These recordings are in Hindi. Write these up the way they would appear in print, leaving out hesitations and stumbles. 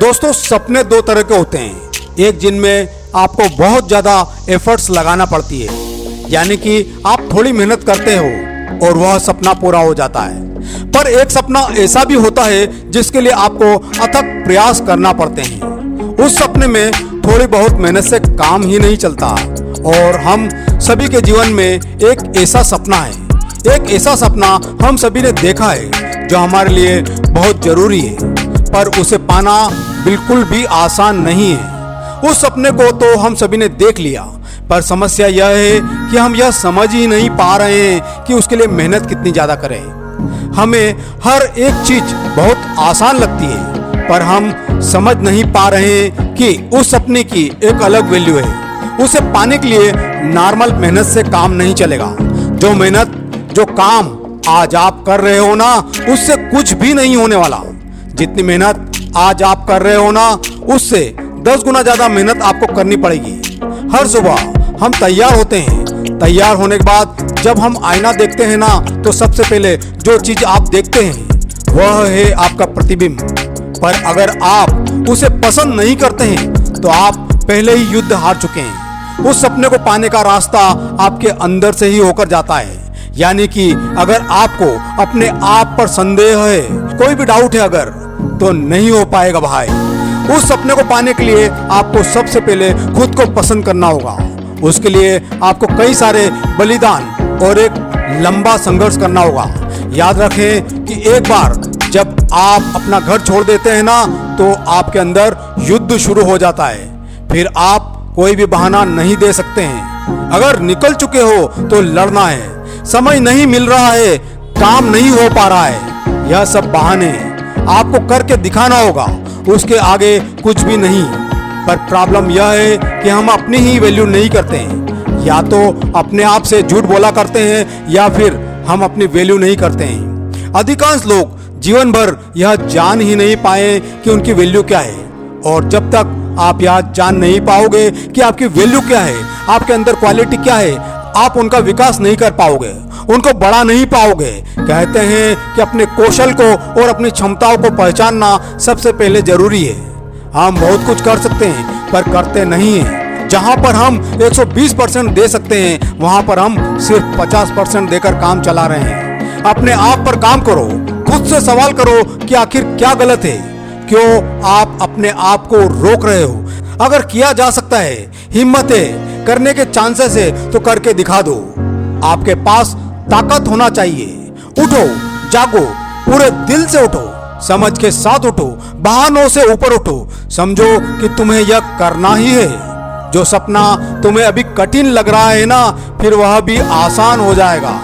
दोस्तों, सपने दो तरह के होते हैं। एक जिनमें आपको बहुत ज़्यादा एफर्ट्स लगाना पड़ती है, यानी कि आप थोड़ी मेहनत करते हो और वह सपना पूरा हो जाता है। पर एक सपना ऐसा भी होता है जिसके लिए आपको अथक प्रयास करना पड़ते हैं। उस सपने में थोड़ी बहुत मेहनत से काम ही नहीं चलता और हम सभी के जीवन में एक ऐसा सपना है, एक ऐसा सपना हम सभी ने देखा है जो हमारे लिए बहुत ज़रूरी है, पर उसे पाना बिल्कुल भी आसान नहीं है। उस सपने को तो हम सभी ने देख लिया, पर समस्या यह है कि हम यह समझ ही नहीं पा रहे हैं कि उसके लिए मेहनत कितनी ज़्यादा करें। हमें हर एक चीज़ बहुत आसान लगती है, पर हम समझ नहीं पा रहे हैं कि उस सपने की एक अलग वैल्यू है। उसे पाने के लिए नॉर्मल मेहनत से काम नहीं चलेगा। जो मेहनत, जो काम आज आप कर रहे हो ना, उससे कुछ भी नहीं होने वाला। जितनी मेहनत आज आप कर रहे हो ना, उससे 10 गुना ज़्यादा मेहनत आपको करनी पड़ेगी। हर सुबह हम तैयार होते हैं। तैयार होने के बाद जब हम आईना देखते हैं ना, तो सबसे पहले जो चीज़ आप देखते हैं वह है आपका प्रतिबिंब। पर अगर आप उसे पसंद नहीं करते हैं तो आप पहले ही युद्ध हार चुके हैं। उस सपने को पाने का रास्ता आपके अंदर से ही होकर जाता है। यानी कि अगर आपको अपने आप पर संदेह है, कोई भी डाउट है अगर, तो नहीं हो पाएगा भाई। उस सपने को पाने के लिए आपको सबसे पहले खुद को पसंद करना होगा। उसके लिए आपको कई सारे बलिदान और एक लंबा संघर्ष करना होगा। याद रखें कि एक बार जब आप अपना घर छोड़ देते हैं ना, तो आपके अंदर युद्ध शुरू हो जाता है। फिर आप कोई भी बहाना नहीं दे सकते हैं। अगर निकल चुके हो तो लड़ना है। समय नहीं मिल रहा है, काम नहीं हो पा रहा है, यह सब बहाने आपको करके दिखाना होगा। उसके आगे कुछ भी नहीं। पर प्रॉब्लम यह है कि हम अपनी ही वैल्यू नहीं करते हैं। या तो अपने आप से झूठ बोला करते हैं या फिर हम अपनी वैल्यू नहीं करते हैं। अधिकांश लोग जीवन भर यह जान ही नहीं पाए कि उनकी वैल्यू क्या है। और जब तक आप यह जान नहीं पाओगे कि आपकी वैल्यू क्या है, आपके अंदर क्वालिटी क्या है, आप उनका विकास नहीं कर पाओगे, उनको बढ़ा नहीं पाओगे। कहते हैं कि अपने कौशल को और अपनी क्षमताओं को पहचानना सबसे पहले जरूरी है। हम बहुत कुछ कर सकते हैं पर करते नहीं हैं। जहां पर हम 120% दे सकते हैं, वहां पर हम सिर्फ 50% देकर काम चला रहे हैं। अपने आप पर काम करो, खुद से सवाल करो कि आखिर क्या गलत है, क्यों आप अपने आप को रोक रहे हो। अगर किया जा सकता है, हिम्मत है, करने के चांसेस है, तो करके दिखा दो। आपके पास ताकत होना चाहिए। उठो, जागो, पूरे दिल से उठो, समझ के साथ उठो, बहानों से ऊपर उठो। समझो कि तुम्हें यह करना ही है। जो सपना तुम्हें अभी कठिन लग रहा है ना, फिर वह भी आसान हो जाएगा।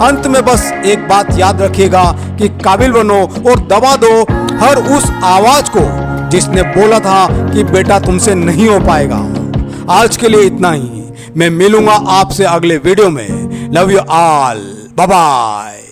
अंत में बस एक बात याद रखिएगा कि काबिल बनो और दबा दो हर उस आवाज को जिसने बोला था कि बेटा तुमसे नहीं हो पाएगा। आज के लिए इतना ही। मैं मिलूंगा आपसे अगले वीडियो में। Love you all, bye bye.